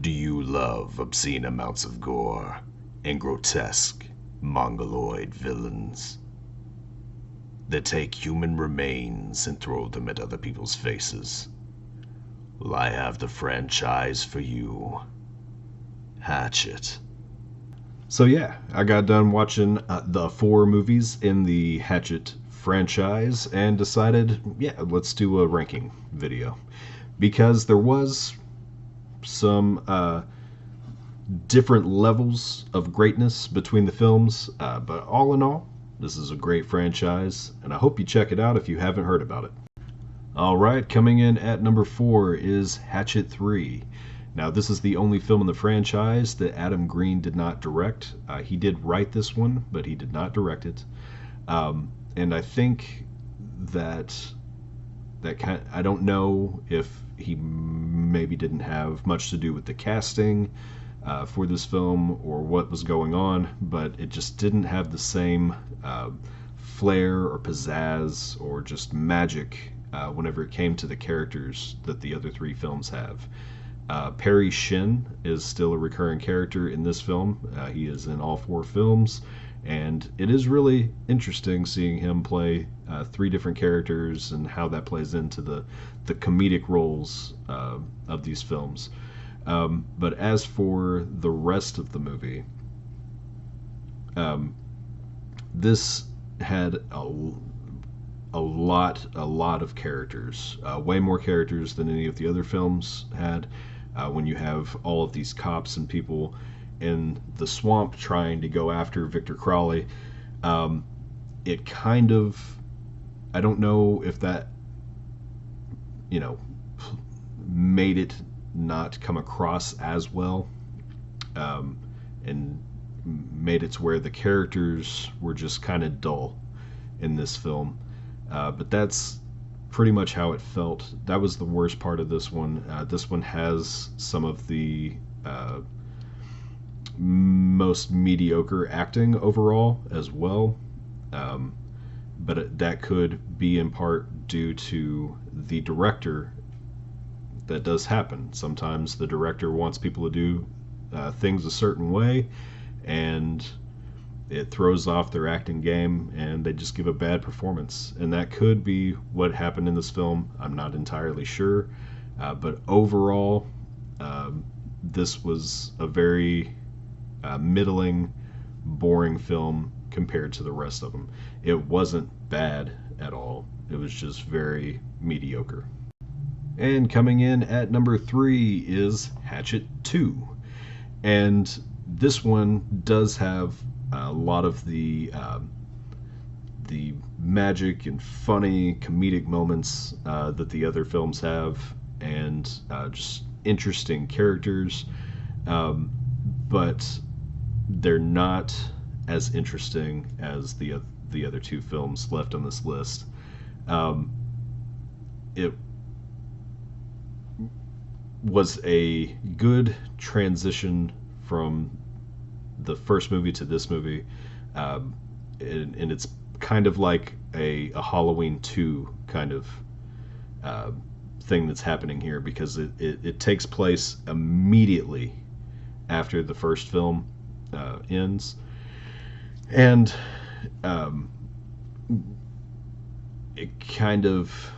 Do you love obscene amounts of gore and grotesque, mongoloid villains that take human remains and throw them at other people's faces? Well, I have the franchise for you. Hatchet. So yeah, I got done watching the 4 movies in the Hatchet franchise and decided, yeah, let's do a ranking video. Because there was some different levels of greatness between the films, but all in all, this is a great franchise, and I hope you check it out if you haven't heard about it. Alright, coming in at number 4 is Hatchet 3. Now, this is the only film in the franchise that Adam Green did not direct. He did write this one, but he did not direct it. And I think that I don't know if he maybe didn't have much to do with the casting for this film or what was going on, but it just didn't have the same flair or pizzazz or just magic whenever it came to the characters that the other 3 films have. Perry Shin is still a recurring character in this film. He is in all 4 films, and it is really interesting seeing him play 3 different characters and how that plays into the comedic roles of these films. But as for the rest of the movie, this had a lot of characters, way more characters than any of the other films had. When you have all of these cops and people in the swamp trying to go after Victor Crowley, it kind of, I don't know if that, made it not come across as well, and made it to where the characters were just kind of dull in this film. But that's pretty much how it felt. That was the worst part of this one. This one has some of the most mediocre acting overall as well. But that could be in part due to the director. That does happen. Sometimes the director wants people to do things a certain way, and it throws off their acting game, and they just give a bad performance. And that could be what happened in this film. I'm not entirely sure. But overall, this was a very middling, boring film compared to the rest of them. It wasn't bad at all. It was just very mediocre. And coming in at number 3 is Hatchet 2. And this one does have a lot of the magic and funny comedic moments that the other films have, and just interesting characters, but they're not as interesting as the other 2 films left on this list. It was a good transition from the first movie to this movie, and it's kind of like a Halloween 2 kind of thing that's happening here, because it takes place immediately after the first film ends, and it kind of,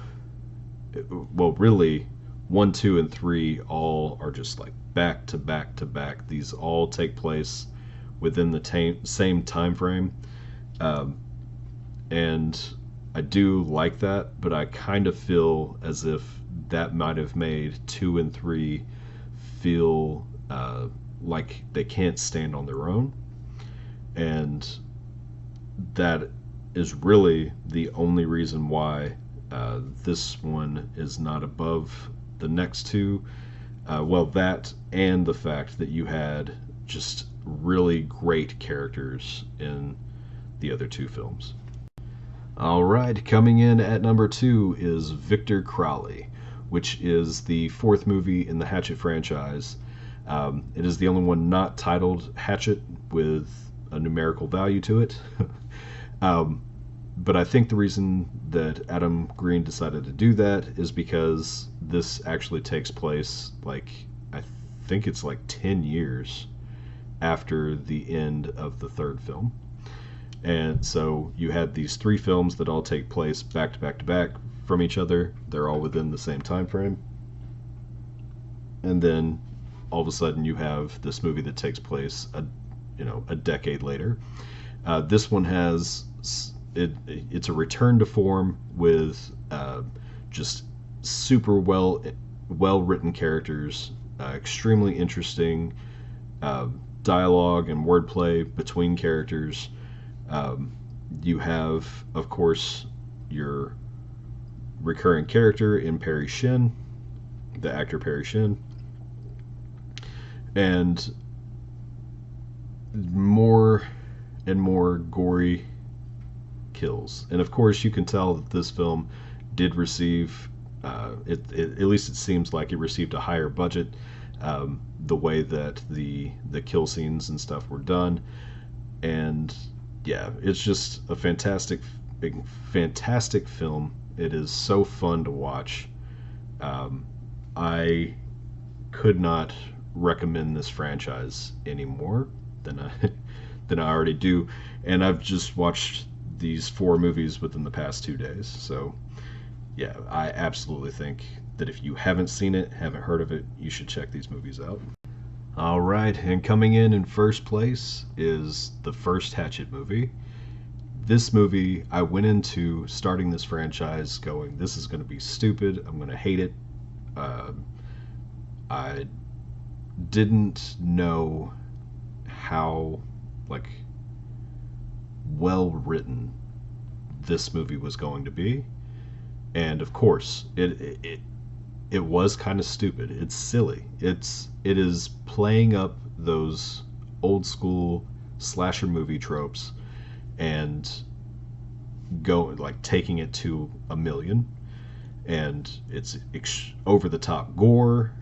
well, really 1, 2, and 3 all are just like back to back to back. These all take place within the same time frame, and I do like that, but I kind of feel as if that might have made 2 and 3 feel like they can't stand on their own, and that is really the only reason why this one is not above the next 2. Well, that and the fact that you had just really great characters in the other 2 films. Alright, coming in at number 2 is Victor Crowley, which is the 4th movie in the Hatchet franchise. It is the only one not titled Hatchet with a numerical value to it. But I think the reason that Adam Green decided to do that is because this actually takes place, like, I think it's like 10 years after the end of the third film. And so you had these three films that all take place back to back to back from each other. They're all within the same time frame. And then all of a sudden you have this movie that takes place a decade later. This one has it's a return to form with just super well written characters, extremely interesting dialogue and wordplay between characters. You have, of course, your recurring character in Perry Shin, the actor Perry Shin, and more and more gory kills. And of course, you can tell that this film did receive, at least it seems like it received a higher budget. The way that the kill scenes and stuff were done, and yeah, it's just a fantastic film. It is so fun to watch. I could not recommend this franchise any more than I already do, and I've just watched these 4 movies within the past 2 days. So yeah, I absolutely think that if you haven't seen it, haven't heard of it, you should check these movies out. All right, and coming in first place is the first Hatchet movie. This movie, I went into starting this franchise going, this is going to be stupid, I'm going to hate it. I didn't know how well written this movie was going to be, and of course it was kind of stupid. It's silly. It is playing up those old school slasher movie tropes and taking it to a million. And it's over the top gore,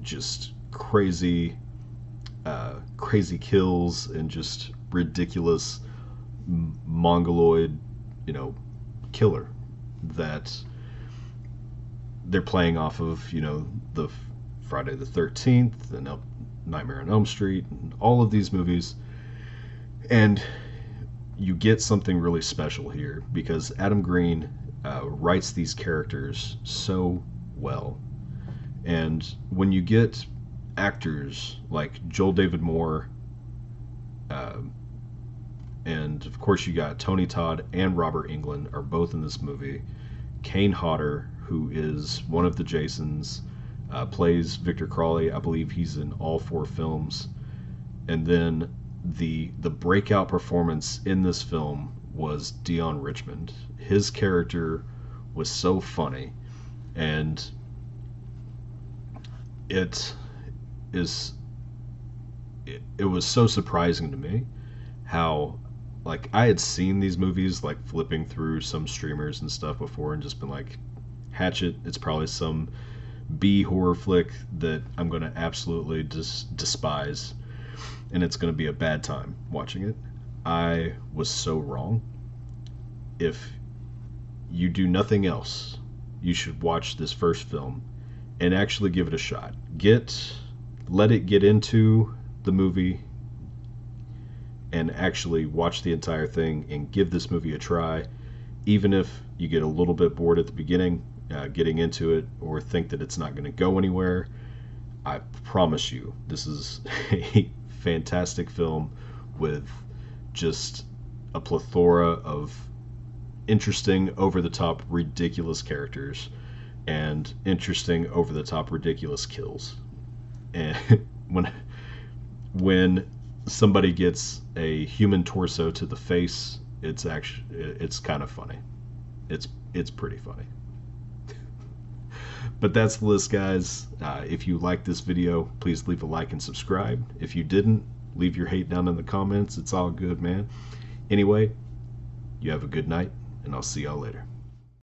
just crazy kills and just ridiculous mongoloid, killer that they're playing off of, the Friday the 13th and Nightmare on Elm Street and all of these movies. And you get something really special here because Adam Green writes these characters so well. And when you get actors like Joel David Moore, and of course you got Tony Todd and Robert Englund are both in this movie. Kane Hodder, who is one of the Jasons, plays Victor Crowley. I believe he's in all 4 films. And then the breakout performance in this film was Dion Richmond. His character was so funny, and it was so surprising to me how I had seen these movies flipping through some streamers and stuff before and just been like, Hatchet, it's probably some B horror flick that I'm going to absolutely just despise, and it's going to be a bad time watching it. I was so wrong. If you do nothing else, you should watch this first film and actually give it a shot. Let it get into the movie and actually watch the entire thing and give this movie a try. Even if you get a little bit bored at the beginning, getting into it, or think that it's not going to go anywhere, I promise you, this is a fantastic film with just a plethora of interesting, over-the-top, ridiculous characters and interesting, over-the-top, ridiculous kills. And when somebody gets a human torso to the face, it's kind of funny. It's pretty funny. But that's the list, guys. If you liked this video, please leave a like and subscribe. If you didn't, leave your hate down in the comments. It's all good, man. Anyway, you have a good night, and I'll see y'all later.